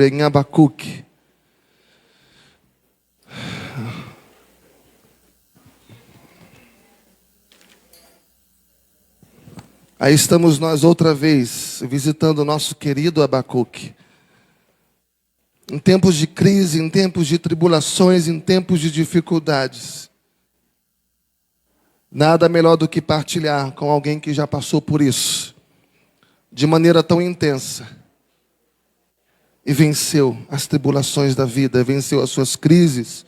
em Abacuque. Aí estamos nós outra vez visitando o nosso querido Abacuque. Em tempos de crise, em tempos de tribulações, em tempos de dificuldades. Nada melhor do que partilhar com alguém que já passou por isso, de maneira tão intensa. E venceu as tribulações da vida, venceu as suas crises,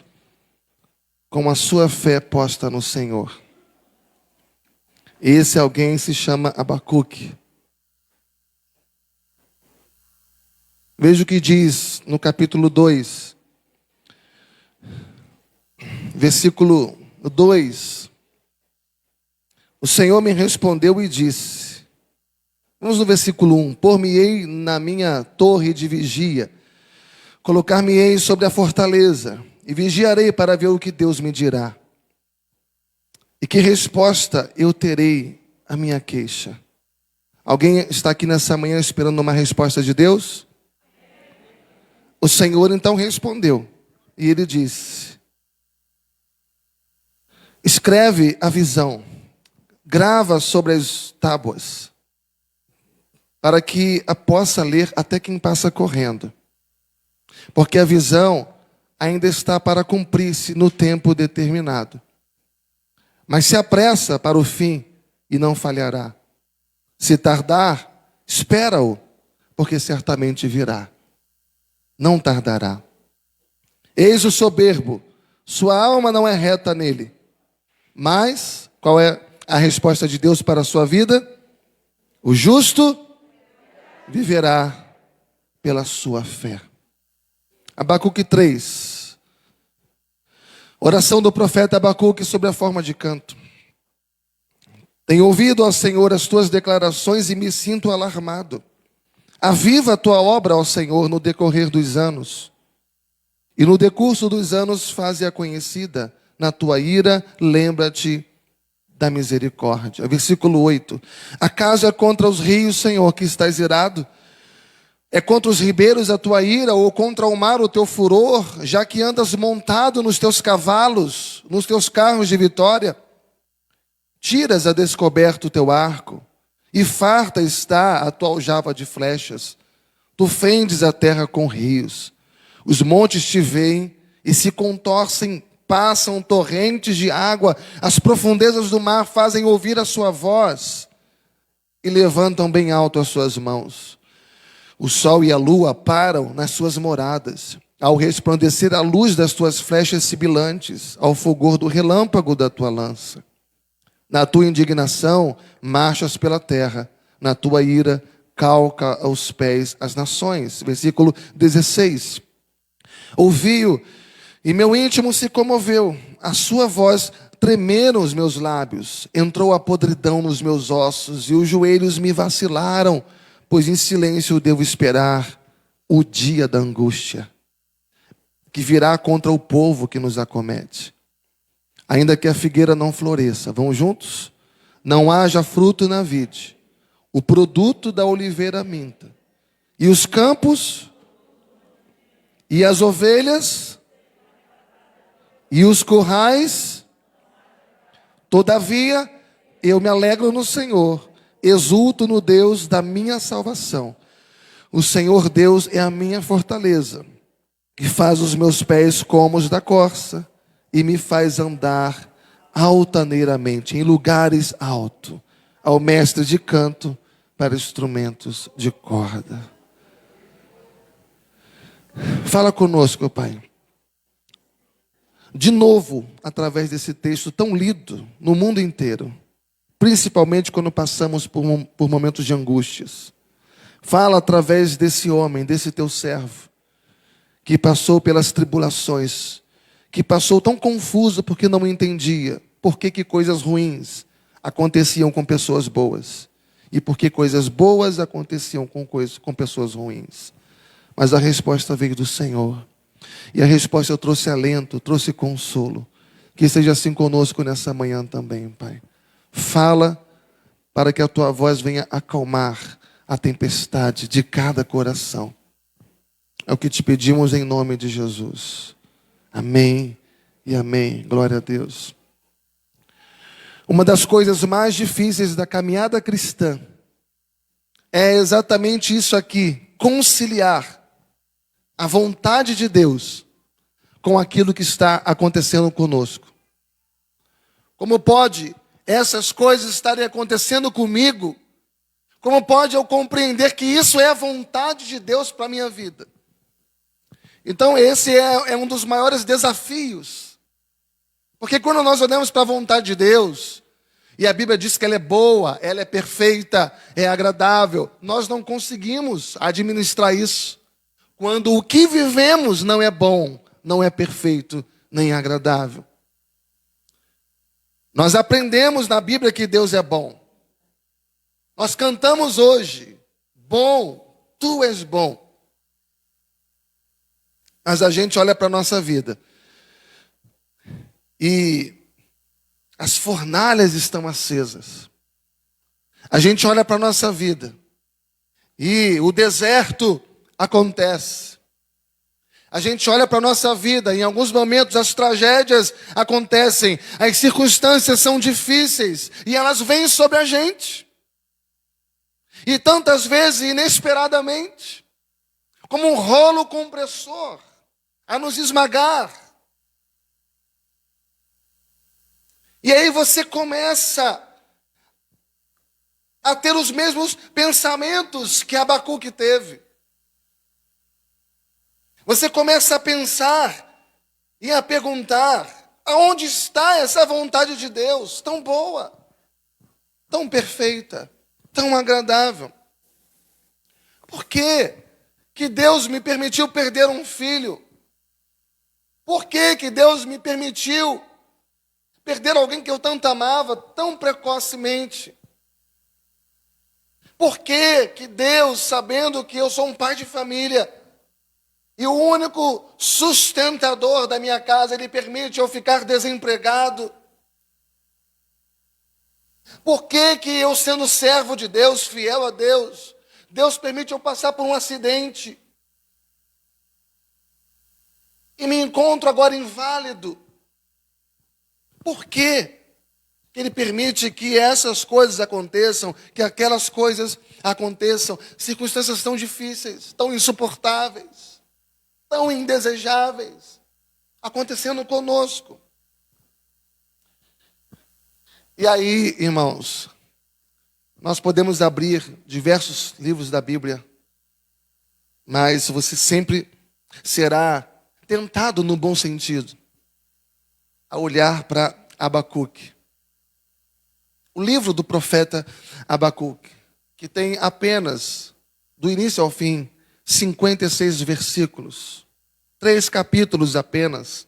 com a sua fé posta no Senhor. Esse alguém se chama Abacuque. Veja o que diz no capítulo 2, versículo 2. O Senhor me respondeu e disse, vamos no versículo 1. Por-me-ei na minha torre de vigia, colocar-me-ei sobre a fortaleza, e vigiarei para ver o que Deus me dirá. E que resposta eu terei à minha queixa? Alguém está aqui nessa manhã esperando uma resposta de Deus? O Senhor então respondeu, e ele disse, escreve a visão, grava sobre as tábuas, para que a possa ler até quem passa correndo. Porque a visão ainda está para cumprir-se no tempo determinado. Mas se apressa para o fim e não falhará. Se tardar, espera-o, porque certamente virá. Não tardará. Eis o soberbo, sua alma não é reta nele. Mas, qual é a resposta de Deus para a sua vida? O justo viverá pela sua fé. Abacuque 3. Oração do profeta Abacuque sobre a forma de canto. Tenho ouvido, ó Senhor, as tuas declarações e me sinto alarmado. Aviva a tua obra, ó Senhor, no decorrer dos anos. E no decurso dos anos faze-a conhecida. Na tua ira, lembra-te da misericórdia. Versículo 8. Acaso é contra os rios, Senhor, que estás irado? É contra os ribeiros a tua ira, ou contra o mar o teu furor, já que andas montado nos teus cavalos, nos teus carros de vitória? Tiras a descoberto o teu arco, e farta está a tua aljava de flechas. Tu fendes a terra com rios. Os montes te veem e se contorcem, passam torrentes de água. As profundezas do mar fazem ouvir a sua voz e levantam bem alto as suas mãos. O sol e a lua param nas suas moradas, ao resplandecer a luz das tuas flechas sibilantes, ao fulgor do relâmpago da tua lança. Na tua indignação, marchas pela terra, na tua ira, calca aos pés as nações. Versículo 16. Ouvi-o, e meu íntimo se comoveu, a sua voz tremeram os meus lábios, entrou a podridão nos meus ossos, e os joelhos me vacilaram, pois em silêncio devo esperar o dia da angústia, que virá contra o povo que nos acomete. Ainda que a figueira não floresça, vamos juntos? Não haja fruto na vide, o produto da oliveira minta, e os campos, e as ovelhas, e os currais, todavia eu me alegro no Senhor, exulto no Deus da minha salvação. O Senhor Deus é a minha fortaleza, que faz os meus pés como os da corça, e me faz andar altaneiramente, em lugares altos, ao mestre de canto para instrumentos de corda. Fala conosco, Pai. De novo, através desse texto tão lido no mundo inteiro, principalmente quando passamos por momentos de angústias. Fala através desse homem, desse teu servo, que passou pelas tribulações, que passou tão confuso porque não entendia por que coisas ruins aconteciam com pessoas boas e por que coisas boas aconteciam com pessoas ruins. Mas a resposta veio do Senhor. E a resposta trouxe alento, trouxe consolo. Que seja assim conosco nessa manhã também, Pai. Fala para que a tua voz venha acalmar a tempestade de cada coração. É o que te pedimos em nome de Jesus. Amém e amém. Glória a Deus. Uma das coisas mais difíceis da caminhada cristã é exatamente isso aqui: conciliar a vontade de Deus com aquilo que está acontecendo conosco. Como pode essas coisas estarem acontecendo comigo? Como pode eu compreender que isso é a vontade de Deus para a minha vida? Então esse é um dos maiores desafios. Porque quando nós olhamos para a vontade de Deus, e a Bíblia diz que ela é boa, ela é perfeita, é agradável, nós não conseguimos administrar isso. Quando o que vivemos não é bom, não é perfeito, nem agradável. Nós aprendemos na Bíblia que Deus é bom. Nós cantamos hoje, bom, tu és bom. Mas a gente olha para a nossa vida e as fornalhas estão acesas. A gente olha para a nossa vida e o deserto acontece. A gente olha para a nossa vida, em alguns momentos as tragédias acontecem, as circunstâncias são difíceis e elas vêm sobre a gente. E tantas vezes, inesperadamente, como um rolo compressor, a nos esmagar. E aí você começa a ter os mesmos pensamentos que Abacuque teve. Você começa a pensar e a perguntar: aonde está essa vontade de Deus tão boa, tão perfeita, tão agradável? Por que que Deus me permitiu perder um filho? Por que que Deus me permitiu perder alguém que eu tanto amava tão precocemente? Por que que Deus, sabendo que eu sou um pai de família e o único sustentador da minha casa, Ele permite eu ficar desempregado? Por que que eu, sendo servo de Deus, fiel a Deus, Deus permite eu passar por um acidente e me encontro agora inválido? Por que que Ele permite que essas coisas aconteçam, que aquelas coisas aconteçam? Circunstâncias tão difíceis, tão insuportáveis, tão indesejáveis, acontecendo conosco. E aí, irmãos, nós podemos abrir diversos livros da Bíblia, mas você sempre será tentado, no bom sentido, a olhar para Abacuque. O livro do profeta Abacuque, que tem apenas, do início ao fim, 56 versículos, 3 capítulos apenas.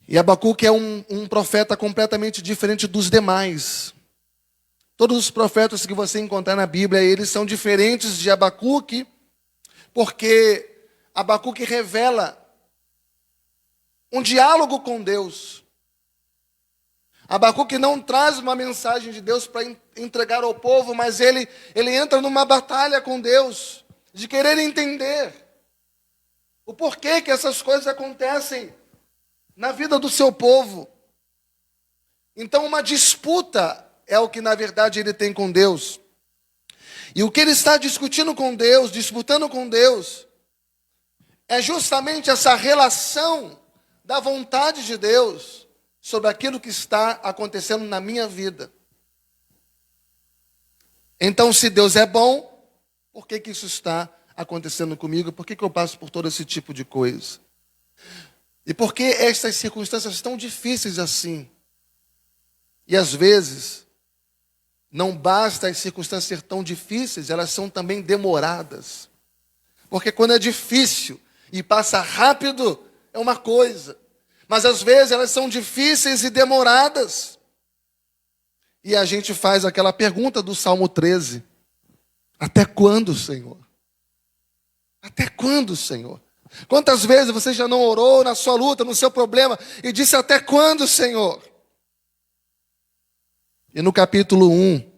E Abacuque é um profeta completamente diferente dos demais. Todos os profetas que você encontrar na Bíblia, eles são diferentes de Abacuque, porque Abacuque revela um diálogo com Deus. Abacuque não traz uma mensagem de Deus para entregar ao povo, mas ele entra numa batalha com Deus, de querer entender o porquê que essas coisas acontecem na vida do seu povo. Então, uma disputa é o que, na verdade, ele tem com Deus. E o que ele está discutindo com Deus, disputando com Deus, é justamente essa relação da vontade de Deus sobre aquilo que está acontecendo na minha vida. Então, se Deus é bom, por que que isso está acontecendo comigo? Por que que eu passo por todo esse tipo de coisa? E por que estas circunstâncias tão difíceis assim? E às vezes, não basta as circunstâncias ser tão difíceis, elas são também demoradas. Porque quando é difícil e passa rápido, é uma coisa. Mas às vezes elas são difíceis e demoradas. E a gente faz aquela pergunta do Salmo 13. Até quando, Senhor? Até quando, Senhor? Quantas vezes você já não orou na sua luta, no seu problema, e disse: até quando, Senhor? E no capítulo 1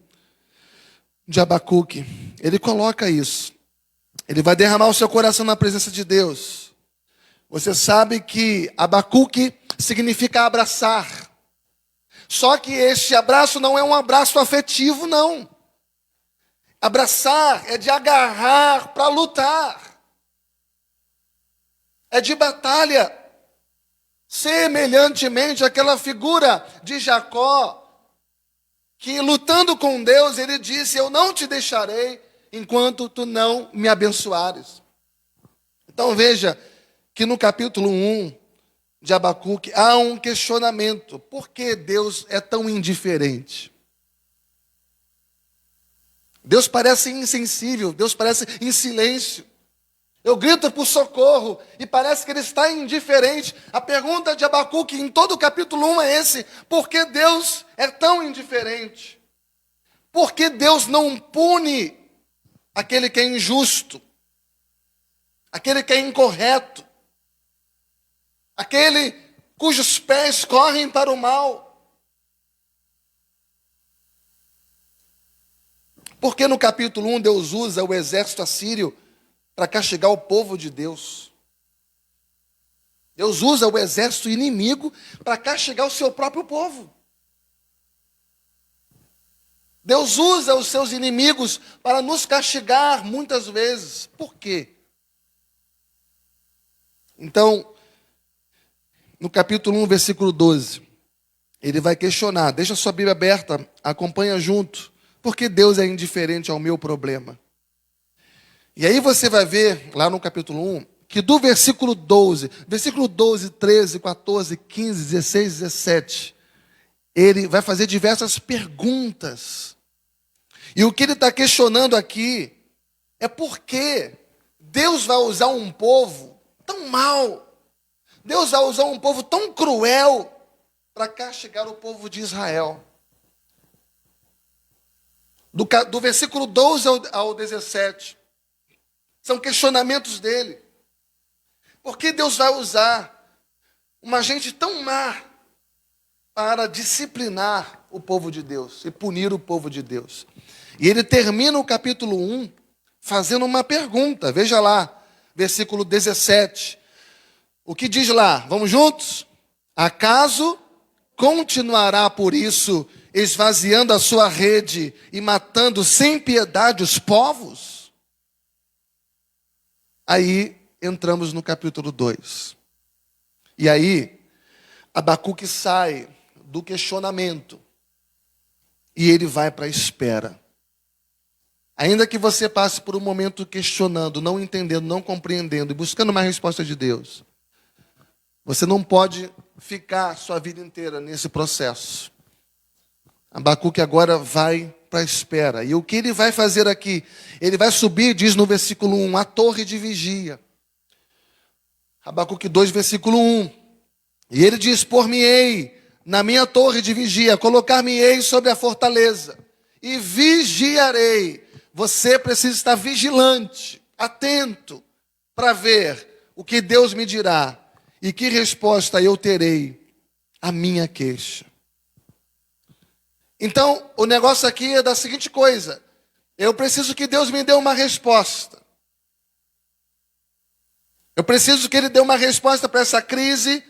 de Abacuque, ele coloca isso. Ele vai derramar o seu coração na presença de Deus. Você sabe que Abacuque significa abraçar. Só que este abraço não é um abraço afetivo, não. Abraçar é de agarrar para lutar. É de batalha. Semelhantemente àquela figura de Jacó, que lutando com Deus, ele disse: eu não te deixarei enquanto tu não me abençoares. Então veja que no capítulo 1 de Abacuque há um questionamento. Por que Deus é tão indiferente? Deus parece insensível, Deus parece em silêncio. Eu grito por socorro e parece que ele está indiferente. A pergunta de Abacuque em todo o capítulo 1 é esse: por que Deus é tão indiferente? Por que Deus não pune aquele que é injusto? Aquele que é incorreto? Aquele cujos pés correm para o mal? Porque no capítulo 1 Deus usa o exército assírio para castigar o povo de Deus. Deus usa o exército inimigo para castigar o seu próprio povo. Deus usa os seus inimigos para nos castigar muitas vezes. Por quê? Então, no capítulo 1, versículo 12, ele vai questionar. Deixa a sua Bíblia aberta, acompanha junto. Por que Deus é indiferente ao meu problema? E aí você vai ver, lá no capítulo 1, que do versículo 12, 13, 14, 15, 16, 17, ele vai fazer diversas perguntas. E o que ele está questionando aqui é por que Deus vai usar um povo tão mau, Deus vai usar um povo tão cruel para castigar o povo de Israel. Do versículo 12 ao 17, são questionamentos dele. Por que Deus vai usar uma gente tão má para disciplinar o povo de Deus e punir o povo de Deus? E ele termina o capítulo 1 fazendo uma pergunta. Veja lá, versículo 17. O que diz lá? Vamos juntos? Acaso continuará por isso esvaziando a sua rede e matando sem piedade os povos? Aí entramos no capítulo 2. E aí, Abacuque sai do questionamento e ele vai para a espera. Ainda que você passe por um momento questionando, não entendendo, não compreendendo e buscando uma resposta de Deus, você não pode ficar sua vida inteira nesse processo. Abacuque agora vai para a espera. E o que ele vai fazer aqui? Ele vai subir, diz no versículo 1, a torre de vigia. Abacuque 2, versículo 1. E ele diz: por-me-ei na minha torre de vigia, colocar-me-ei sobre a fortaleza e vigiarei. Você precisa estar vigilante, atento, para ver o que Deus me dirá e que resposta eu terei à minha queixa. Então, o negócio aqui é da seguinte coisa: eu preciso que Deus me dê uma resposta. Eu preciso que Ele dê uma resposta para essa crise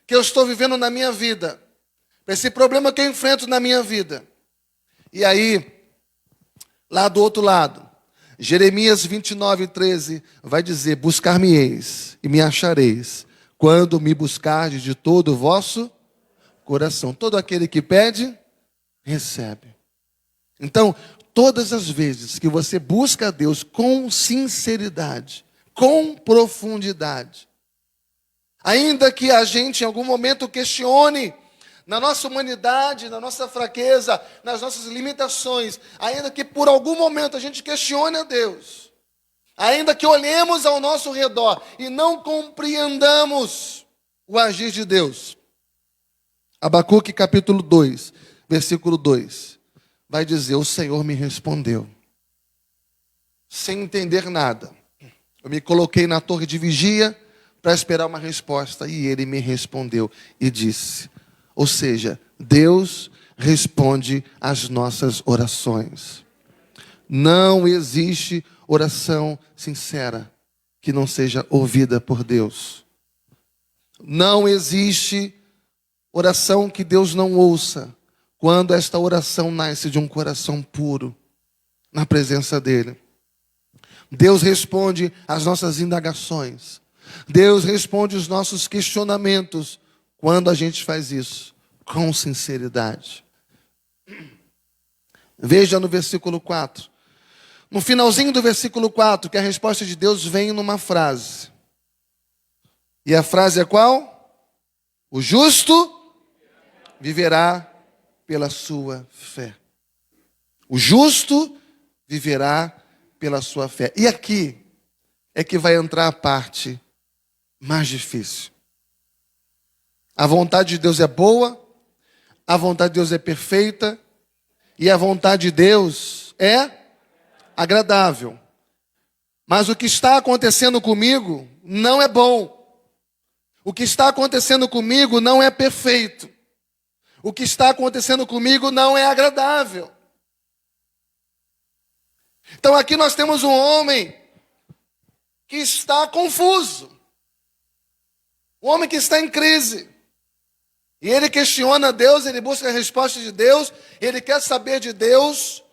que eu estou vivendo na minha vida, para esse problema que eu enfrento na minha vida. E aí, lá do outro lado, Jeremias 29, 13 vai dizer: buscar-me-eis e me achareis, quando me buscardes de todo o vosso coração. Todo aquele que pede, recebe. Então, todas as vezes que você busca a Deus com sinceridade, com profundidade, ainda que a gente em algum momento questione na nossa humanidade, na nossa fraqueza, nas nossas limitações, ainda que por algum momento a gente questione a Deus, ainda que olhemos ao nosso redor e não compreendamos o agir de Deus. Abacuque capítulo 2, versículo 2, vai dizer: o Senhor me respondeu, sem entender nada. Eu me coloquei na torre de vigia para esperar uma resposta, e Ele me respondeu e disse. Ou seja, Deus responde às nossas orações. Não existe oração sincera que não seja ouvida por Deus. Não existe oração que Deus não ouça quando esta oração nasce de um coração puro na presença dEle. Deus responde às nossas indagações. Deus responde os nossos questionamentos quando a gente faz isso com sinceridade. Veja no versículo 4. No finalzinho do versículo 4, que a resposta de Deus vem numa frase. E a frase é qual? O justo viverá pela sua fé. O justo viverá pela sua fé. E aqui é que vai entrar a parte mais difícil. A vontade de Deus é boa, a vontade de Deus é perfeita, e a vontade de Deus é agradável. Mas o que está acontecendo comigo não é bom. O que está acontecendo comigo não é perfeito. O que está acontecendo comigo não é agradável. Então aqui nós temos um homem que está confuso. Um homem que está em crise. E ele questiona Deus, ele busca a resposta de Deus, ele quer saber de Deus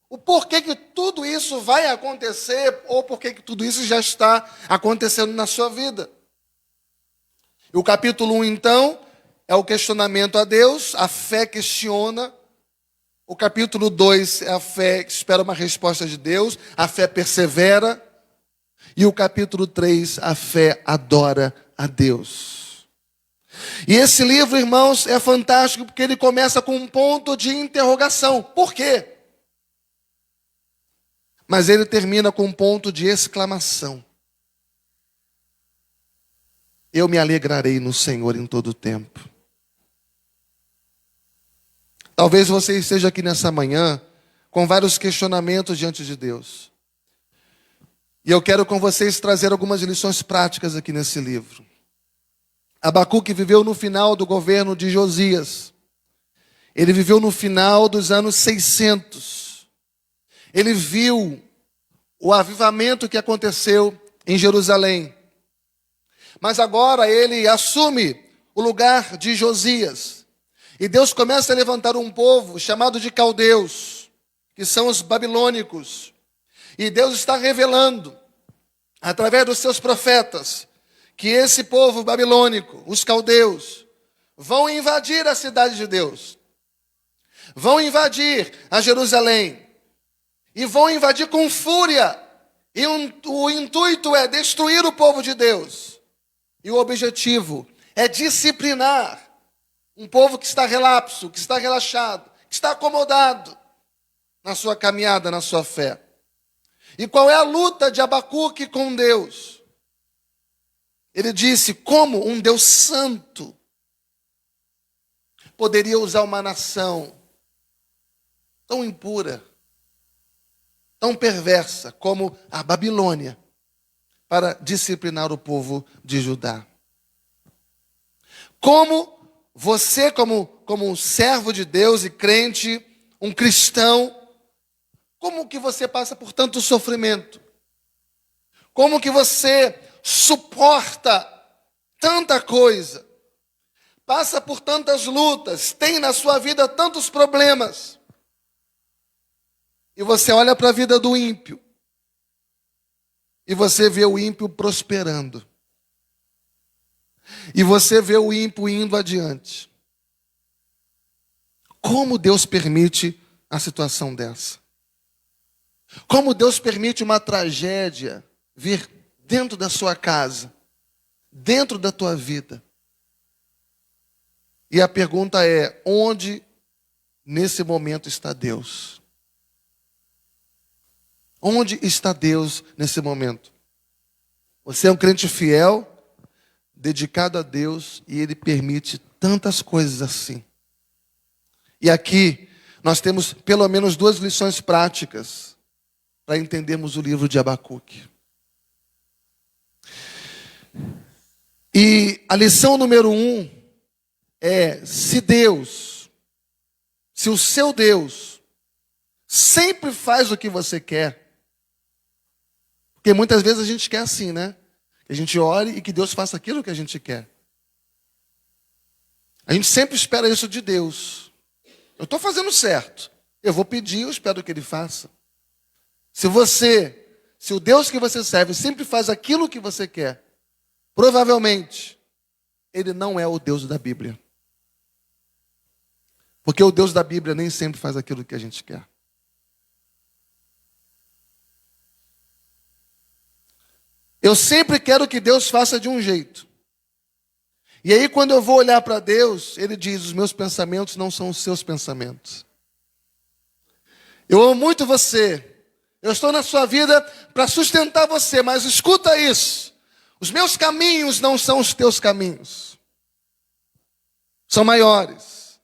o porquê que tudo isso vai acontecer, ou porquê que tudo isso já está acontecendo na sua vida. E o capítulo 1, então, é o questionamento a Deus, a fé questiona. O capítulo 2 é a fé que espera uma resposta de Deus, a fé persevera. E o capítulo 3, a fé adora a Deus. E esse livro, irmãos, é fantástico porque ele começa com um ponto de interrogação. Por quê? Mas ele termina com um ponto de exclamação. Eu me alegrarei no Senhor em todo o tempo. Talvez você esteja aqui nessa manhã com vários questionamentos diante de Deus. E eu quero com vocês trazer algumas lições práticas aqui nesse livro. Abacuque viveu no final do governo de Josias. Ele viveu no final dos anos 600. Ele viu o avivamento que aconteceu em Jerusalém. Mas agora ele assume o lugar de Josias. E Deus começa a levantar um povo chamado de caldeus, que são os babilônicos. E Deus está revelando, através dos seus profetas, que esse povo babilônico, os caldeus, vão invadir a cidade de Deus. Vão invadir a Jerusalém. E vão invadir com fúria. E o intuito é destruir o povo de Deus. E o objetivo é disciplinar um povo que está relapso, que está relaxado, que está acomodado na sua caminhada, na sua fé. E qual é a luta de Abacuque com Deus? Ele disse: como um Deus santo poderia usar uma nação tão impura, tão perversa como a Babilônia para disciplinar o povo de Judá? Como você, como um servo de Deus e crente, um cristão, como que você passa por tanto sofrimento? Como que você suporta tanta coisa? Passa por tantas lutas, tem na sua vida tantos problemas. E você olha para a vida do ímpio. E você vê o ímpio prosperando. E você vê o ímpio indo adiante. Como Deus permite a situação dessa? Como Deus permite uma tragédia vir dentro da sua casa, dentro da tua vida? E a pergunta é: onde nesse momento está Deus? Onde está Deus nesse momento? Você é um crente fiel, dedicado a Deus, e Ele permite tantas coisas assim. E aqui nós temos pelo menos 2 lições práticas para entendermos o livro de Abacuque. E a lição número 1 é: se o seu Deus sempre faz o que você quer, Porque muitas vezes a gente quer assim, né? Que a gente ore e que Deus faça aquilo que a gente quer. A gente sempre espera isso de Deus. Eu estou fazendo certo. Eu vou pedir, eu espero que Ele faça. Se o Deus que você serve sempre faz aquilo que você quer, provavelmente, Ele não é o Deus da Bíblia. Porque o Deus da Bíblia nem sempre faz aquilo que a gente quer. Eu sempre quero que Deus faça de um jeito. E aí, quando eu vou olhar para Deus, Ele diz: os meus pensamentos não são os seus pensamentos. Eu amo muito você. Eu estou na sua vida para sustentar você, mas escuta isso. Os meus caminhos não são os teus caminhos. São maiores.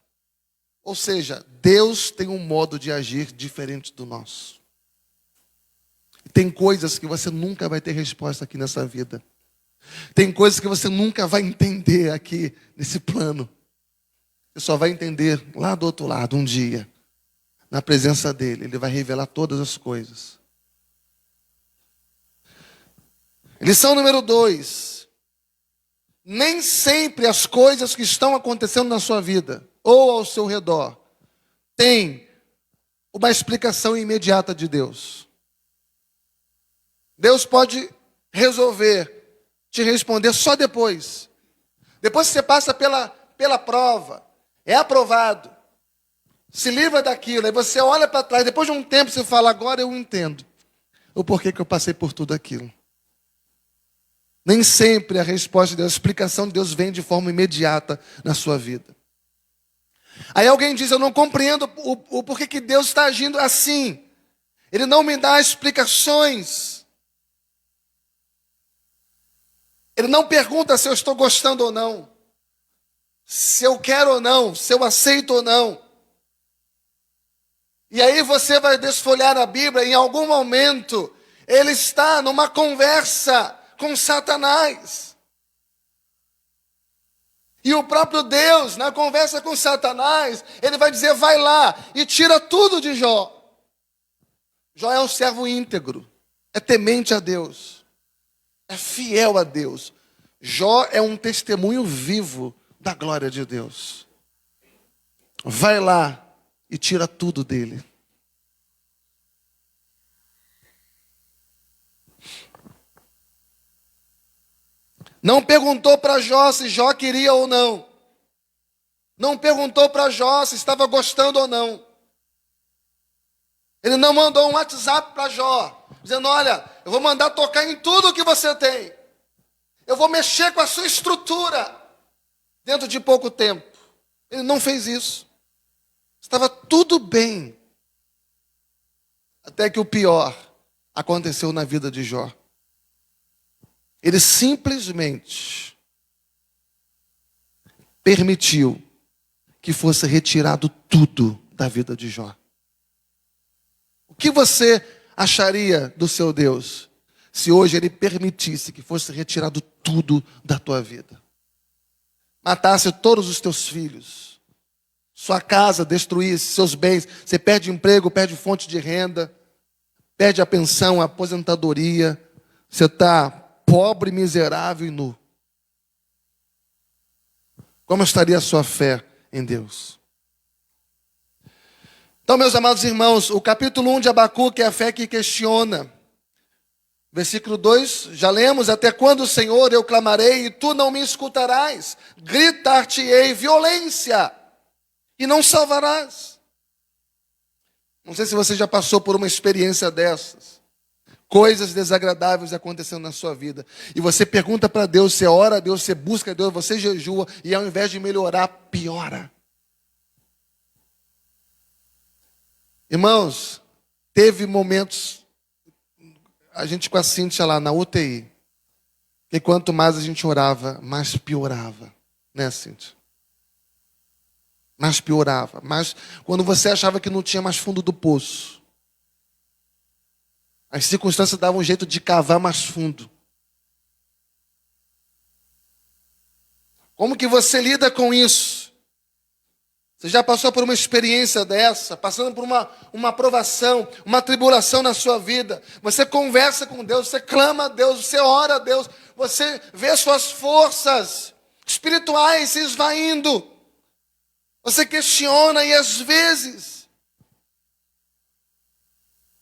Ou seja, Deus tem um modo de agir diferente do nosso. Tem coisas que você nunca vai ter resposta aqui nessa vida. Tem coisas que você nunca vai entender aqui nesse plano. Você só vai entender lá do outro lado, um dia. Na presença dEle, Ele vai revelar todas as coisas. Lição número 2. Nem sempre as coisas que estão acontecendo na sua vida, ou ao seu redor, têm uma explicação imediata de Deus. Deus pode resolver te responder só depois. Depois que você passa pela prova, é aprovado, se livra daquilo, aí você olha para trás, depois de um tempo você fala: agora eu entendo o porquê que eu passei por tudo aquilo. Nem sempre a resposta de Deus, a explicação de Deus vem de forma imediata na sua vida. Aí alguém diz: eu não compreendo o porquê que Deus está agindo assim. Ele não me dá explicações. Ele não pergunta se eu estou gostando ou não, se eu quero ou não, se eu aceito ou não. E aí você vai desfolhar a Bíblia, e em algum momento ele está numa conversa com Satanás. E o próprio Deus, na conversa com Satanás, ele vai dizer: vai lá e tira tudo de Jó. Jó é um servo íntegro, é temente a Deus, é fiel a Deus. Jó é um testemunho vivo da glória de Deus. Vai lá e tira tudo dele. Não perguntou para Jó se Jó queria ou não. Não perguntou para Jó se estava gostando ou não. Ele não mandou um WhatsApp para Jó, dizendo: olha, eu vou mandar tocar em tudo que você tem. Eu vou mexer com a sua estrutura dentro de pouco tempo. Ele não fez isso. Estava tudo bem. Até que o pior aconteceu na vida de Jó. Ele simplesmente permitiu que fosse retirado tudo da vida de Jó. O que você acharia do seu Deus se hoje Ele permitisse que fosse retirado tudo da tua vida? Matasse todos os teus filhos, sua casa destruísse, seus bens, você perde emprego, perde fonte de renda, perde a pensão, a aposentadoria, você está pobre, miserável e nu. Como estaria a sua fé em Deus? Então, meus amados irmãos, o capítulo 1 de Abacuque é a fé que questiona. Versículo 2, já lemos: até quando, Senhor, eu clamarei e tu não me escutarás? Gritar-te-ei violência e não salvarás. Não sei se você já passou por uma experiência dessas. Coisas desagradáveis acontecendo na sua vida. E você pergunta para Deus, você ora a Deus, você busca a Deus, você jejua, e ao invés de melhorar, piora. Irmãos, teve momentos, a gente com a Cíntia lá na UTI, que quanto mais a gente orava, mais piorava. Né, Cíntia? Mais piorava. Mas quando você achava que não tinha mais fundo do poço, as circunstâncias davam um jeito de cavar mais fundo. Como que você lida com isso? Você já passou por uma experiência dessa, passando por uma provação, uma tribulação na sua vida. Você conversa com Deus, você clama a Deus, você ora a Deus, você vê suas forças espirituais se esvaindo. Você questiona e às vezes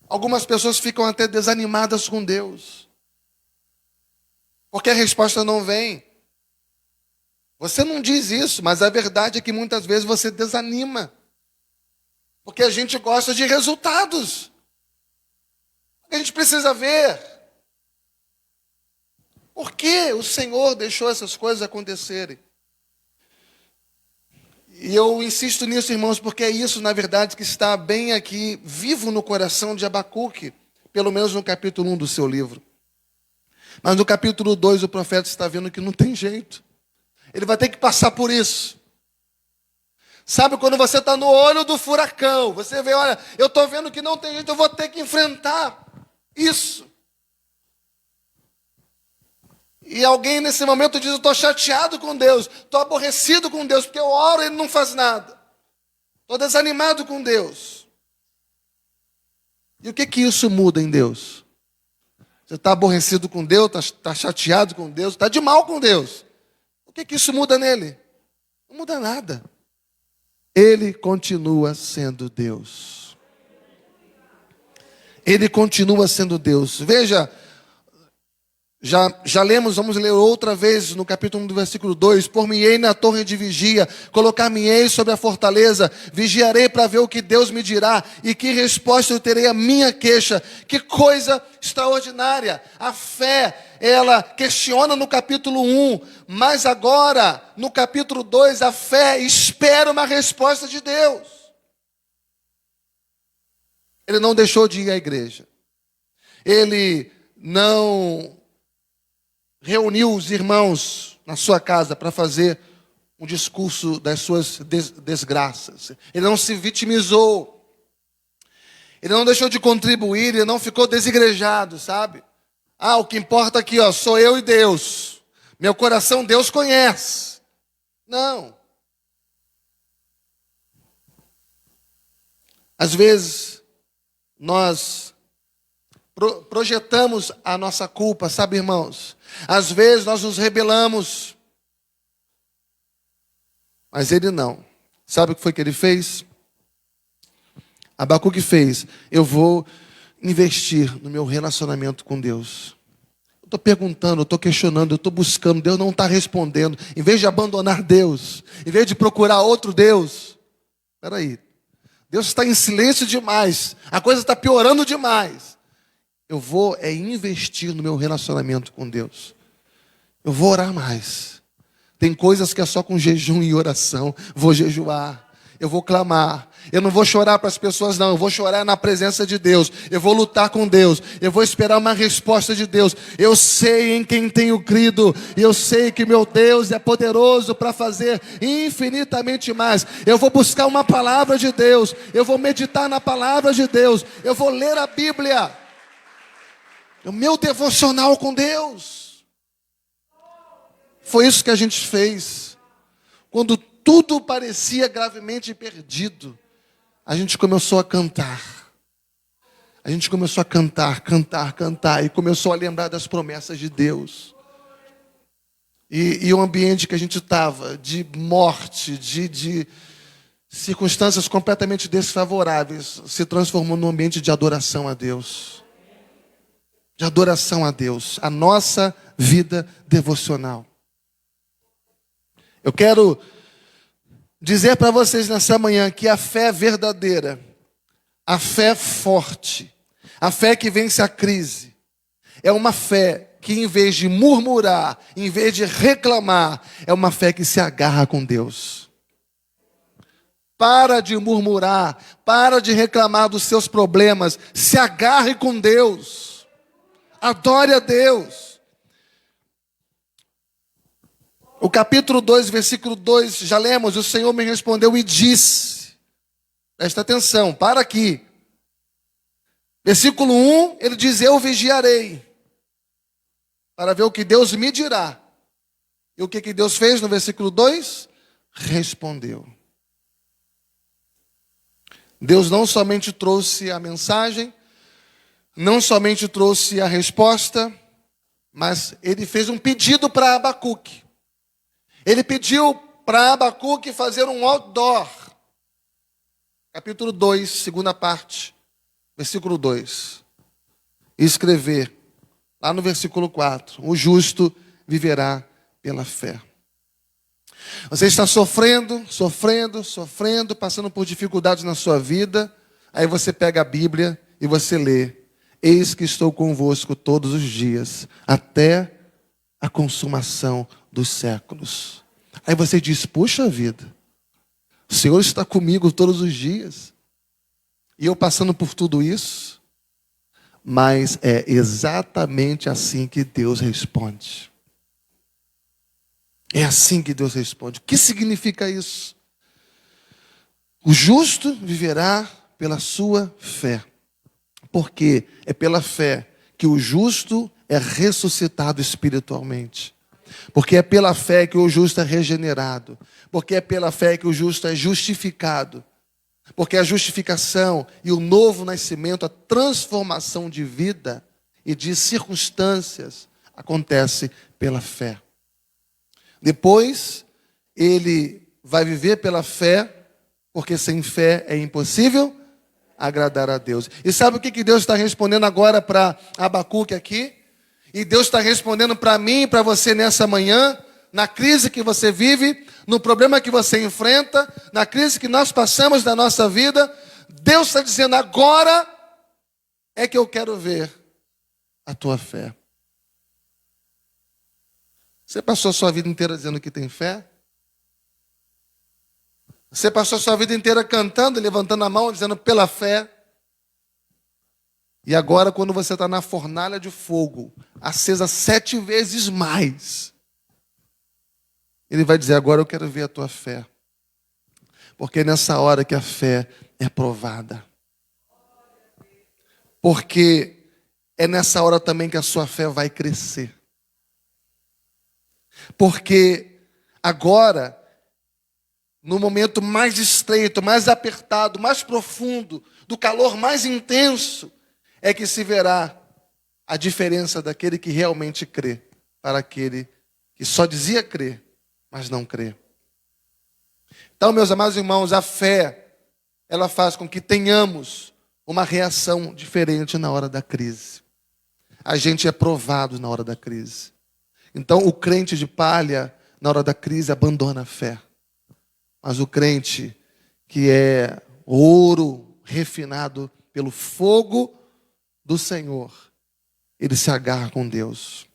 algumas pessoas ficam até desanimadas com Deus, porque a resposta não vem. Você não diz isso, mas a verdade é que muitas vezes você desanima. Porque a gente gosta de resultados. A gente precisa ver. Por que o Senhor deixou essas coisas acontecerem? E eu insisto nisso, irmãos, porque é isso, na verdade, que está bem aqui, vivo no coração de Abacuque, pelo menos no capítulo 1 do seu livro. Mas no capítulo 2 o profeta está vendo que não tem jeito. Ele vai ter que passar por isso. Sabe quando você está no olho do furacão, você vê, olha, eu estou vendo que não tem jeito, eu vou ter que enfrentar isso. E alguém nesse momento diz, eu estou chateado com Deus, estou aborrecido com Deus, porque eu oro e Ele não faz nada. Estou desanimado com Deus. E o que isso muda em Deus? Você está aborrecido com Deus, está chateado com Deus, está de mal com Deus. O que isso muda nele? Não muda nada. Ele continua sendo Deus. Ele continua sendo Deus. Veja, já lemos, vamos ler outra vez no capítulo 1 do versículo 2. Por-me-ei na torre de vigia, colocar-me-ei sobre a fortaleza, vigiarei para ver o que Deus me dirá e que resposta eu terei à minha queixa. Que coisa extraordinária. A fé, ela questiona no capítulo 1, mas agora, no capítulo 2, a fé espera uma resposta de Deus. Ele não deixou de ir à igreja. Ele não reuniu os irmãos na sua casa para fazer um discurso das suas desgraças. Ele não se vitimizou. Ele não deixou de contribuir, ele não ficou desigrejado, sabe? O que importa aqui, sou eu e Deus. Meu coração Deus conhece. Não. Às vezes, nós projetamos a nossa culpa, sabe, irmãos? Às vezes nós nos rebelamos, mas ele não. Sabe o que foi que ele fez? Abacuque fez, eu vou investir no meu relacionamento com Deus. Eu estou perguntando, eu estou questionando, eu estou buscando, Deus não está respondendo. Em vez de abandonar Deus, em vez de procurar outro Deus, espera aí, Deus está em silêncio demais, a coisa está piorando demais. Eu vou investir no meu relacionamento com Deus. Eu vou orar mais. Tem coisas que é só com jejum e oração. Vou jejuar. Eu vou clamar. Eu não vou chorar para as pessoas, não. Eu vou chorar na presença de Deus. Eu vou lutar com Deus. Eu vou esperar uma resposta de Deus. Eu sei em quem tenho crido. E eu sei que meu Deus é poderoso para fazer infinitamente mais. Eu vou buscar uma palavra de Deus. Eu vou meditar na palavra de Deus. Eu vou ler a Bíblia. O meu devocional com Deus. Foi isso que a gente fez. Quando tudo parecia gravemente perdido, a gente começou a cantar. A gente começou a cantar. E começou a lembrar das promessas de Deus. E o ambiente que a gente estava, de morte, de circunstâncias completamente desfavoráveis, se transformou num ambiente de adoração a Deus. De adoração a Deus, a nossa vida devocional. Eu quero dizer para vocês nessa manhã que a fé verdadeira, a fé forte, a fé que vence a crise, é uma fé que em vez de murmurar, em vez de reclamar, é uma fé que se agarra com Deus. Para de murmurar, para de reclamar dos seus problemas, se agarre com Deus. Adore a Deus. O capítulo 2, versículo 2, já lemos, o Senhor me respondeu e disse. Presta atenção, para aqui. Versículo 1, ele diz, eu vigiarei. Para ver o que Deus me dirá. E o que Deus fez no versículo 2? Respondeu. Deus não somente trouxe a mensagem, não somente trouxe a resposta, mas ele fez um pedido para Abacuque. Ele pediu para Abacuque fazer um outdoor. Capítulo 2, segunda parte, versículo 2. E escrever, lá no versículo 4, o justo viverá pela fé. Você está sofrendo, passando por dificuldades na sua vida. Aí você pega a Bíblia e você lê: eis que estou convosco todos os dias, até a consumação dos séculos. Aí você diz: puxa vida, o Senhor está comigo todos os dias, e eu passando por tudo isso. Mas é exatamente assim que Deus responde. É assim que Deus responde. O que significa isso? O justo viverá pela sua fé. Porque é pela fé que o justo é ressuscitado espiritualmente. Porque é pela fé que o justo é regenerado. Porque é pela fé que o justo é justificado. Porque a justificação e o novo nascimento, a transformação de vida e de circunstâncias acontece pela fé. Depois, ele vai viver pela fé, porque sem fé é impossível agradar a Deus. E sabe o que Deus está respondendo agora para Abacuque aqui? E Deus está respondendo para mim e para você nessa manhã, na crise que você vive, no problema que você enfrenta, na crise que nós passamos da nossa vida. Deus está dizendo: agora é que eu quero ver a tua fé. Você passou a sua vida inteira dizendo que tem fé? Você passou a sua vida inteira cantando e levantando a mão, dizendo pela fé. E agora, quando você está na fornalha de fogo, acesa 7 vezes mais, ele vai dizer: agora eu quero ver a tua fé. Porque é nessa hora que a fé é provada. Porque é nessa hora também que a sua fé vai crescer. Porque agora, no momento mais estreito, mais apertado, mais profundo, do calor mais intenso, é que se verá a diferença daquele que realmente crê para aquele que só dizia crer, mas não crê. Então, meus amados irmãos, a fé, ela faz com que tenhamos uma reação diferente na hora da crise. A gente é provado na hora da crise. Então, o crente de palha, na hora da crise, abandona a fé. Mas o crente que é ouro refinado pelo fogo do Senhor, ele se agarra com Deus.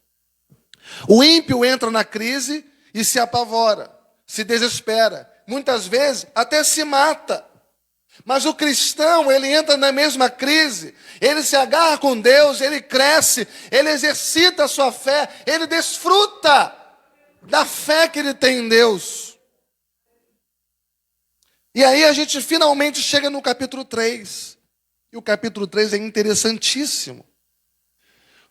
O ímpio entra na crise e se apavora, se desespera. Muitas vezes até se mata. Mas o cristão, ele entra na mesma crise, ele se agarra com Deus, ele cresce, ele exercita a sua fé, ele desfruta da fé que ele tem em Deus. E aí a gente finalmente chega no capítulo 3. E o capítulo 3 é interessantíssimo.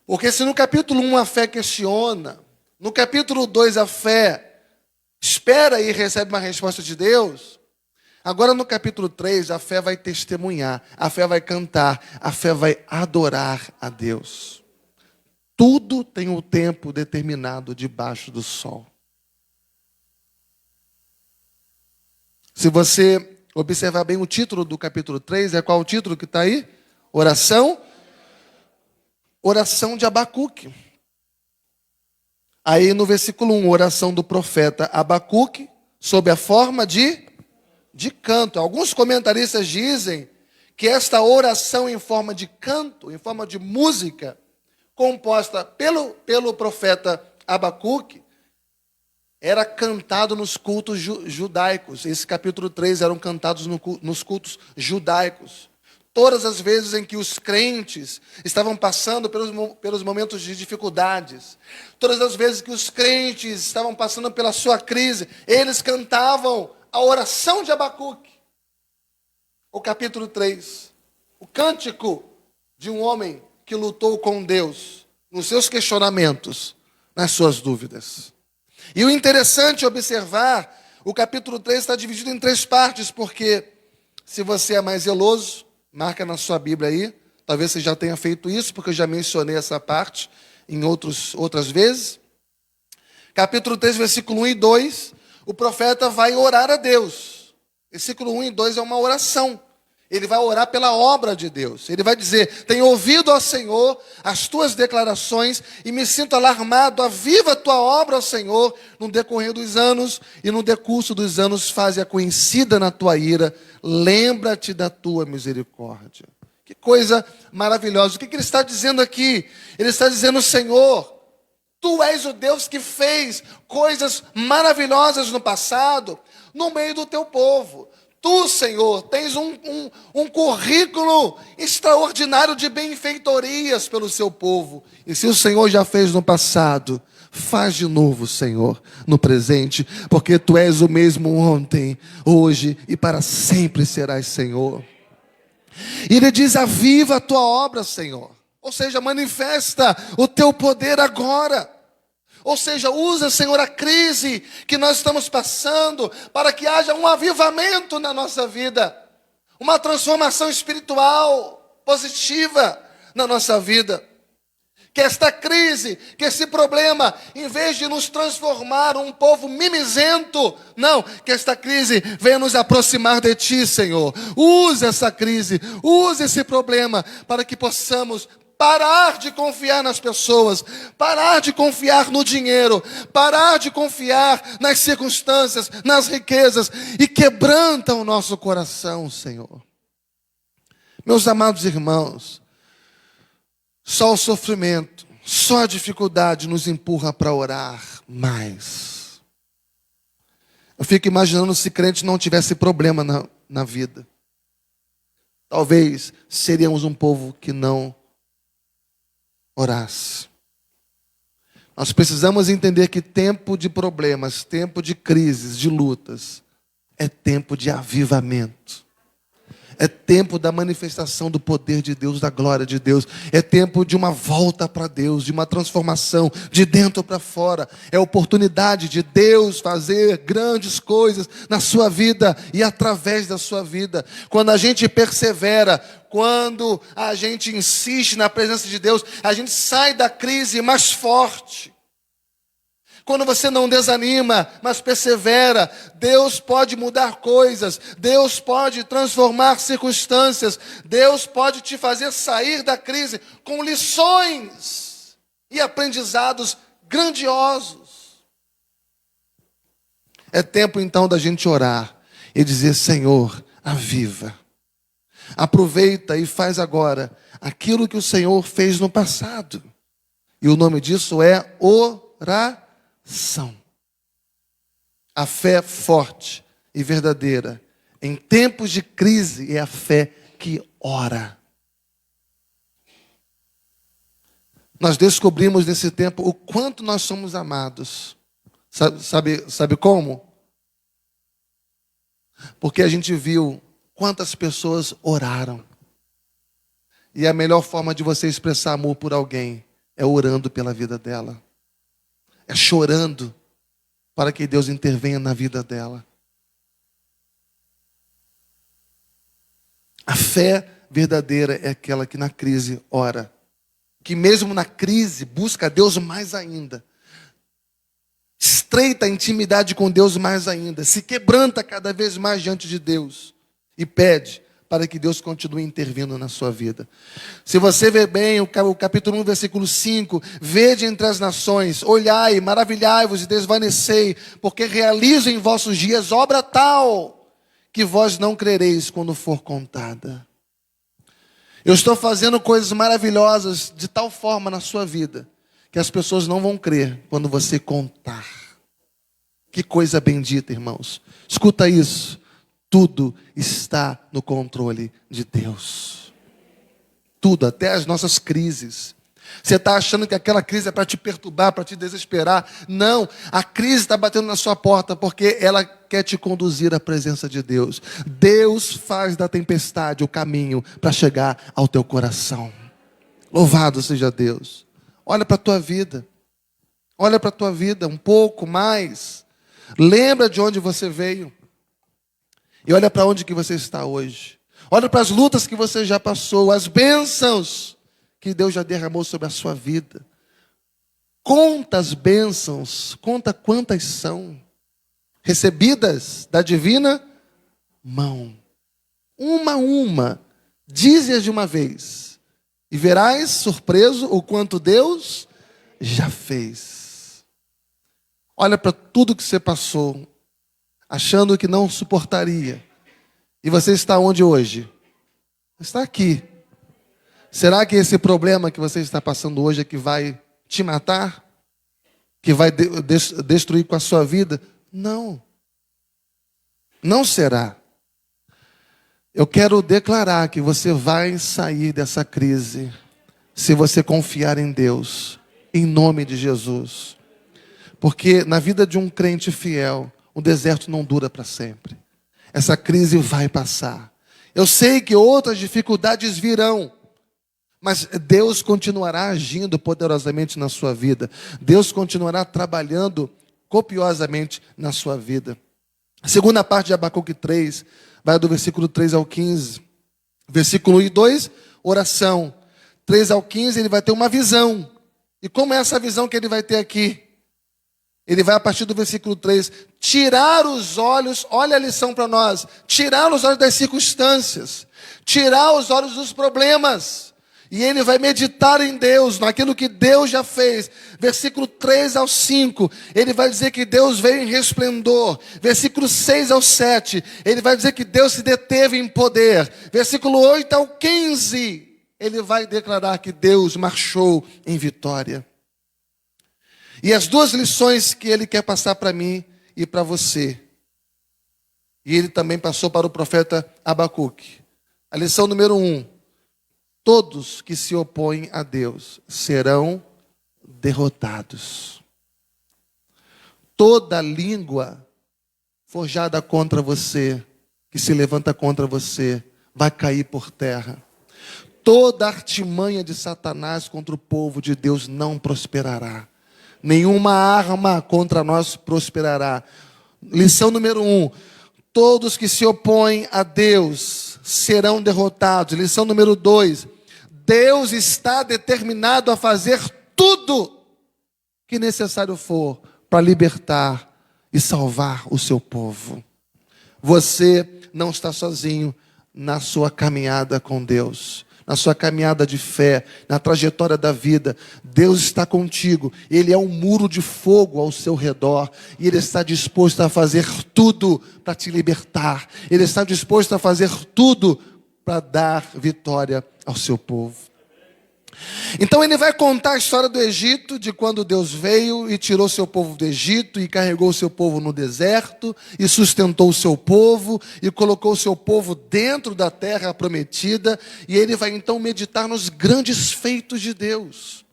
Porque se no capítulo 1 a fé questiona, no capítulo 2 a fé espera e recebe uma resposta de Deus, agora no capítulo 3 a fé vai testemunhar, a fé vai cantar, a fé vai adorar a Deus. Tudo tem um tempo determinado debaixo do sol. Se você observar bem o título do capítulo 3, é qual o título que está aí? Oração de Abacuque. Aí no versículo 1, oração do profeta Abacuque, sob a forma de canto. Alguns comentaristas dizem que esta oração em forma de canto, em forma de música, composta pelo profeta Abacuque, era cantado nos cultos judaicos. Esse capítulo 3 eram cantados nos cultos judaicos. Todas as vezes em que os crentes estavam passando pelos momentos de dificuldades, todas as vezes que os crentes estavam passando pela sua crise, eles cantavam a oração de Abacuque. O capítulo 3, o cântico de um homem que lutou com Deus nos seus questionamentos, nas suas dúvidas. E o interessante é observar, o capítulo 3 está dividido em 3 partes, porque Se você é mais zeloso, marca na sua Bíblia aí. Talvez você já tenha feito isso, porque eu já mencionei essa parte em outras vezes. Capítulo 3, versículo 1 e 2, o profeta vai orar a Deus. Versículo 1 e 2 é uma oração. Ele vai orar pela obra de Deus. Ele vai dizer: tenho ouvido, ó Senhor, as tuas declarações e me sinto alarmado. Aviva a tua obra, ó Senhor, no decorrer dos anos e no decurso dos anos faze-a conhecida na tua ira. Lembra-te da tua misericórdia. Que coisa maravilhosa. O que ele está dizendo aqui? Ele está dizendo: Senhor, tu és o Deus que fez coisas maravilhosas no passado, no meio do teu povo. Tu, Senhor, tens um currículo extraordinário de benfeitorias pelo seu povo. E se o Senhor já fez no passado, faz de novo, Senhor, no presente, porque Tu és o mesmo ontem, hoje e para sempre serás, Senhor. E Ele diz: aviva a Tua obra, Senhor. Ou seja, manifesta o Teu poder agora. Ou seja, usa, Senhor, a crise que nós estamos passando para que haja um avivamento na nossa vida, uma transformação espiritual positiva na nossa vida. Que esta crise, que esse problema, em vez de nos transformar um povo mimizento, não, que esta crise venha nos aproximar de Ti, Senhor. Use essa crise, use esse problema para que possamos parar de confiar nas pessoas, parar de confiar no dinheiro, parar de confiar nas circunstâncias, nas riquezas, e quebranta o nosso coração, Senhor. Meus amados irmãos, só o sofrimento, só a dificuldade nos empurra para orar mais. Eu fico imaginando se crente não tivesse problema na vida. Talvez seríamos um povo que não orasse. Nós precisamos entender que tempo de problemas, tempo de crises, de lutas, é tempo de avivamento. É tempo da manifestação do poder de Deus, da glória de Deus. É tempo de uma volta para Deus, de uma transformação de dentro para fora. É oportunidade de Deus fazer grandes coisas na sua vida e através da sua vida. Quando a gente persevera, quando a gente insiste na presença de Deus, a gente sai da crise mais forte. Quando você não desanima, mas persevera, Deus pode mudar coisas, Deus pode transformar circunstâncias, Deus pode te fazer sair da crise com lições e aprendizados grandiosos. É tempo então da gente orar e dizer: Senhor, aviva. Aproveita e faz agora aquilo que o Senhor fez no passado. E o nome disso é oração. A fé forte e verdadeira em tempos de crise é a fé que ora. Nós descobrimos nesse tempo o quanto nós somos amados. Sabe como? Porque a gente viu quantas pessoas oraram. E a melhor forma de você expressar amor por alguém é orando pela vida dela. É chorando para que Deus intervenha na vida dela. A fé verdadeira é aquela que na crise ora. Que mesmo na crise busca a Deus mais ainda. Estreita a intimidade com Deus mais ainda. Se quebranta cada vez mais diante de Deus. E pede para que Deus continue intervindo na sua vida. Se você ver bem o capítulo 1, versículo 5, vede entre as nações, olhai, maravilhai-vos e desvanecei, porque realizo em vossos dias obra tal, que vós não crereis quando for contada. Eu estou fazendo coisas maravilhosas de tal forma na sua vida, que as pessoas não vão crer quando você contar. Que coisa bendita, irmãos. Escuta isso. Tudo está no controle de Deus. Tudo, até as nossas crises. Você está achando que aquela crise é para te perturbar, para te desesperar. Não, a crise está batendo na sua porta porque ela quer te conduzir à presença de Deus. Deus faz da tempestade o caminho para chegar ao teu coração. Louvado seja Deus. Olha para a tua vida. Olha para a tua vida um pouco mais. Lembra de onde você veio. E olha para onde que você está hoje. Olha para as lutas que você já passou, as bênçãos que Deus já derramou sobre a sua vida. Conta as bênçãos, conta quantas são recebidas da divina mão. Uma a uma, dize-as de uma vez, e verás, surpreso, o quanto Deus já fez. Olha para tudo que você passou, achando que não suportaria. E você está onde hoje? Está aqui. Será que esse problema que você está passando hoje é que vai te matar? Que vai destruir com a sua vida? Não. Não será. Eu quero declarar que você vai sair dessa crise se você confiar em Deus, em nome de Jesus. Porque na vida de um crente fiel, o deserto não dura para sempre. Essa crise vai passar. Eu sei que outras dificuldades virão, mas Deus continuará agindo poderosamente na sua vida. Deus continuará trabalhando copiosamente na sua vida. A segunda parte de Abacuque 3, vai do versículo 3 ao 15. Versículo 1 e 2, oração. 3 ao 15, ele vai ter uma visão. E como é essa visão que ele vai ter aqui? Ele vai, a partir do versículo 3, tirar os olhos, olha a lição para nós, tirar os olhos das circunstâncias, tirar os olhos dos problemas. E ele vai meditar em Deus, naquilo que Deus já fez. Versículo 3 ao 5, ele vai dizer que Deus veio em resplendor. Versículo 6 ao 7, ele vai dizer que Deus se deteve em poder. Versículo 8 ao 15, ele vai declarar que Deus marchou em vitória. E as duas lições que ele quer passar para mim e para você. E ele também passou para o profeta Abacuque. A lição número 1. Todos que se opõem a Deus serão derrotados. Toda língua forjada contra você, que se levanta contra você, vai cair por terra. Toda artimanha de Satanás contra o povo de Deus não prosperará. Nenhuma arma contra nós prosperará. Lição número 1. Todos que se opõem a Deus serão derrotados. Lição número 2. Deus está determinado a fazer tudo que necessário for para libertar e salvar o seu povo. Você não está sozinho na sua caminhada com Deus, na sua caminhada de fé, na trajetória da vida. Deus está contigo. Ele é um muro de fogo ao seu redor. E Ele está disposto a fazer tudo para te libertar. Ele está disposto a fazer tudo para dar vitória ao seu povo. Então ele vai contar a história do Egito, de quando Deus veio e tirou seu povo do Egito e carregou o seu povo no deserto e sustentou o seu povo e colocou o seu povo dentro da terra prometida. E ele vai então meditar nos grandes feitos de Deus.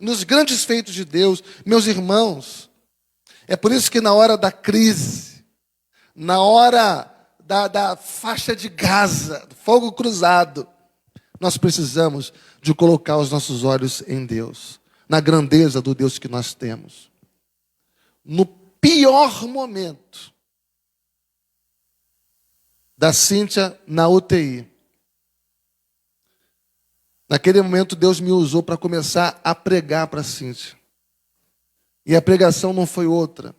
Nos grandes feitos de Deus, meus irmãos. É por isso que na hora da crise, na hora da faixa de Gaza, fogo cruzado, nós precisamos de colocar os nossos olhos em Deus, na grandeza do Deus que nós temos. No pior momento da Cíntia na UTI, naquele momento Deus me usou para começar a pregar para a Cíntia. E a pregação não foi outra,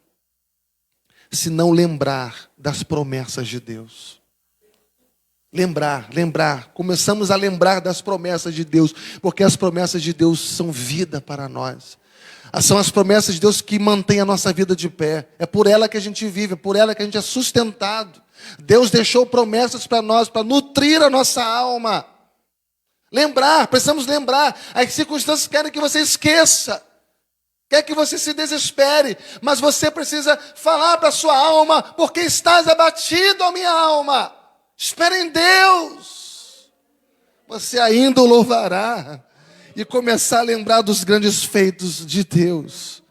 senão lembrar das promessas de Deus. Lembrar. Começamos a lembrar das promessas de Deus, porque as promessas de Deus são vida para nós. São as promessas de Deus que mantêm a nossa vida de pé. É por ela que a gente vive, é por ela que a gente é sustentado. Deus deixou promessas para nós, para nutrir a nossa alma. Precisamos lembrar. As circunstâncias querem que você esqueça. Quer que você se desespere, mas você precisa falar para a sua alma, porque estás abatido, ó minha alma. Espera em Deus. Você ainda o louvará e começar a lembrar dos grandes feitos de Deus.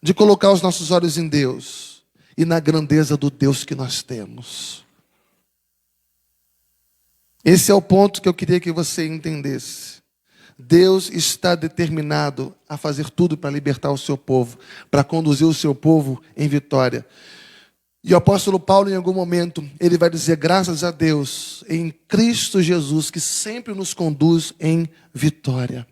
De colocar os nossos olhos em Deus e na grandeza do Deus que nós temos. Esse é o ponto que eu queria que você entendesse. Deus está determinado a fazer tudo para libertar o seu povo, para conduzir o seu povo em vitória. E o apóstolo Paulo, em algum momento, ele vai dizer: graças a Deus, em Cristo Jesus, que sempre nos conduz em vitória.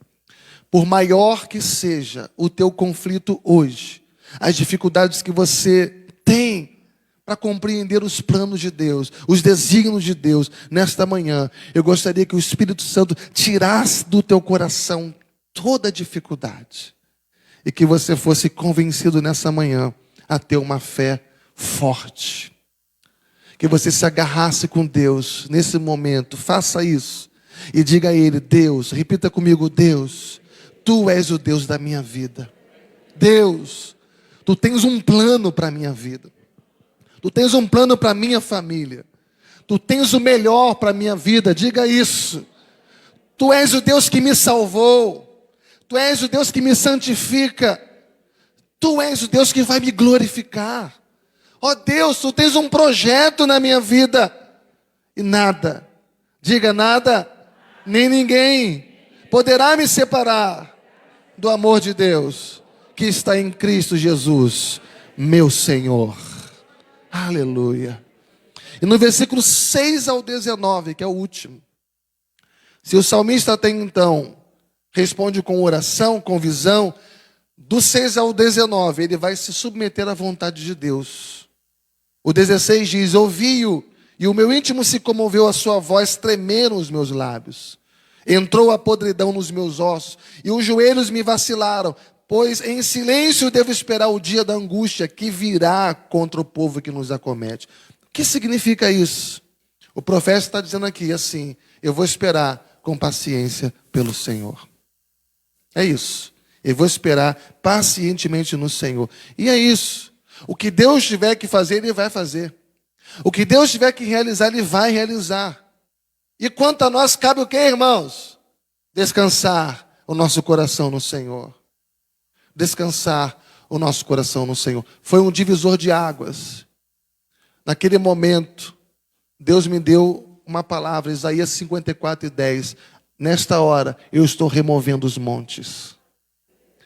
Por maior que seja o teu conflito hoje, as dificuldades que você tem para compreender os planos de Deus, os desígnios de Deus, nesta manhã, eu gostaria que o Espírito Santo tirasse do teu coração toda a dificuldade e que você fosse convencido nessa manhã a ter uma fé forte. Que você se agarrasse com Deus nesse momento. Faça isso e diga a Ele: Deus, repita comigo: Deus, Tu és o Deus da minha vida. Deus, Tu tens um plano para a minha vida. Tu tens um plano para a minha família. Tu tens o melhor para a minha vida. Diga isso. Tu és o Deus que me salvou. Tu és o Deus que me santifica. Tu és o Deus que vai me glorificar. Ó Deus, Tu tens um projeto na minha vida. E nada, diga nada, nem ninguém poderá me separar do amor de Deus que está em Cristo Jesus, meu Senhor. Aleluia. E no versículo 6 ao 19, que é o último, se o salmista até então responde com oração, com visão, do 6 ao 19, ele vai se submeter à vontade de Deus. O 16 diz: ouvi-o, e o meu íntimo se comoveu, a sua voz tremeram os meus lábios. Entrou a podridão nos meus ossos, e os joelhos me vacilaram, pois em silêncio devo esperar o dia da angústia que virá contra o povo que nos acomete. O que significa isso? O profeta está dizendo aqui assim: eu vou esperar com paciência pelo Senhor. É isso. Eu vou esperar pacientemente no Senhor. E é isso. O que Deus tiver que fazer, Ele vai fazer. O que Deus tiver que realizar, Ele vai realizar. E quanto a nós, cabe o quê, irmãos? Descansar o nosso coração no Senhor. Descansar o nosso coração no Senhor. Foi um divisor de águas. Naquele momento, Deus me deu uma palavra, Isaías 54:10. Nesta hora, eu estou removendo os montes.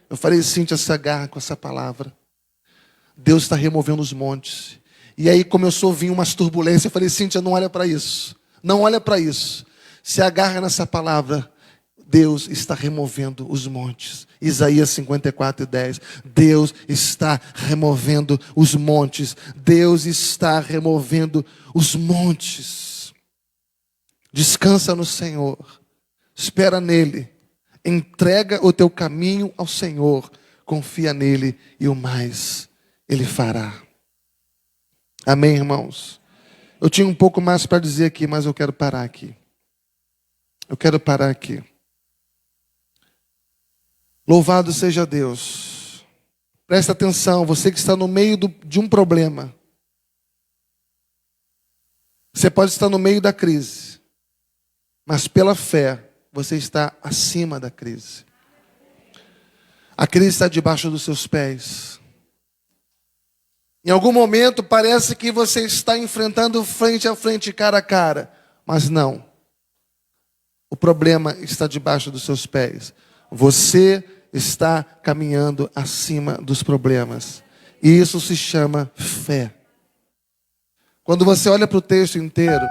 Eu falei: Cíntia, se agarra com essa palavra. Deus está removendo os montes. E aí começou a vir umas turbulências. Eu falei: Cíntia, não olha para isso. Não olha para isso. Se agarra nessa palavra. Deus está removendo os montes. Isaías 54:10. Deus está removendo os montes. Deus está removendo os montes. Descansa no Senhor. Espera nele. Entrega o teu caminho ao Senhor. Confia nele e o mais Ele fará. Amém, irmãos? Eu tinha um pouco mais para dizer aqui, mas eu quero parar aqui. Eu quero parar aqui. Louvado seja Deus. Presta atenção, você que está no meio de um problema. Você pode estar no meio da crise, mas pela fé, você está acima da crise. A crise está debaixo dos seus pés. Em algum momento parece que você está enfrentando frente a frente, cara a cara. Mas não. O problema está debaixo dos seus pés. Você está caminhando acima dos problemas. E isso se chama fé. Quando você olha para o texto inteiro,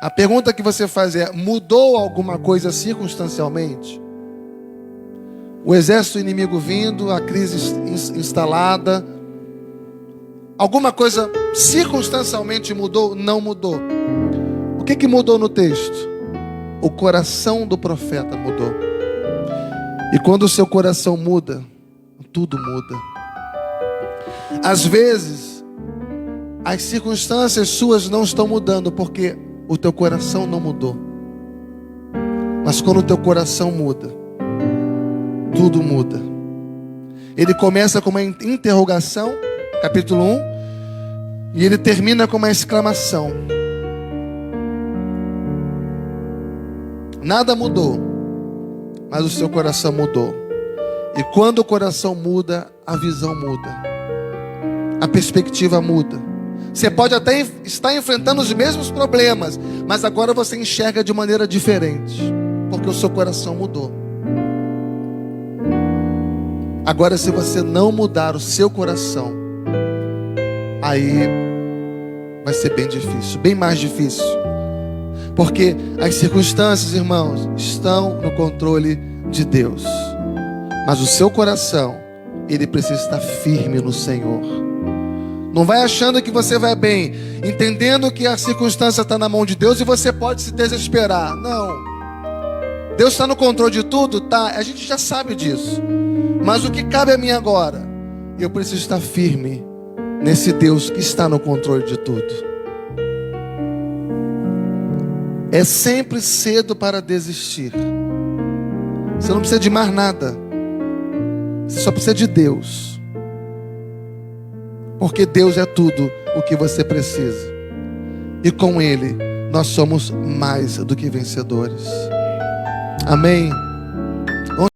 a pergunta que você faz é: mudou alguma coisa circunstancialmente? O exército inimigo vindo, a crise instalada, alguma coisa circunstancialmente mudou? Não mudou. O que mudou no texto? O coração do profeta mudou. E quando o seu coração muda, tudo muda. Às vezes, as circunstâncias suas não estão mudando porque o teu coração não mudou. Mas quando o teu coração muda, tudo muda. Ele começa com uma interrogação, capítulo 1, e ele termina com uma exclamação. Nada mudou, mas o seu coração mudou. E quando o coração muda, a visão muda. A perspectiva muda. Você pode até estar enfrentando os mesmos problemas, mas agora você enxerga de maneira diferente, porque o seu coração mudou. Agora, se você não mudar o seu coração, aí vai ser bem difícil, bem mais difícil. Porque as circunstâncias, irmãos, estão no controle de Deus. Mas o seu coração, ele precisa estar firme no Senhor. Não vai achando que você vai bem, entendendo que a circunstância está na mão de Deus e você pode se desesperar. Não. Deus está no controle de tudo? Tá, a gente já sabe disso. Mas o que cabe a mim agora? Eu preciso estar firme nesse Deus que está no controle de tudo. É sempre cedo para desistir. Você não precisa de mais nada. Você só precisa de Deus. Porque Deus é tudo o que você precisa. E com Ele nós somos mais do que vencedores. Amém?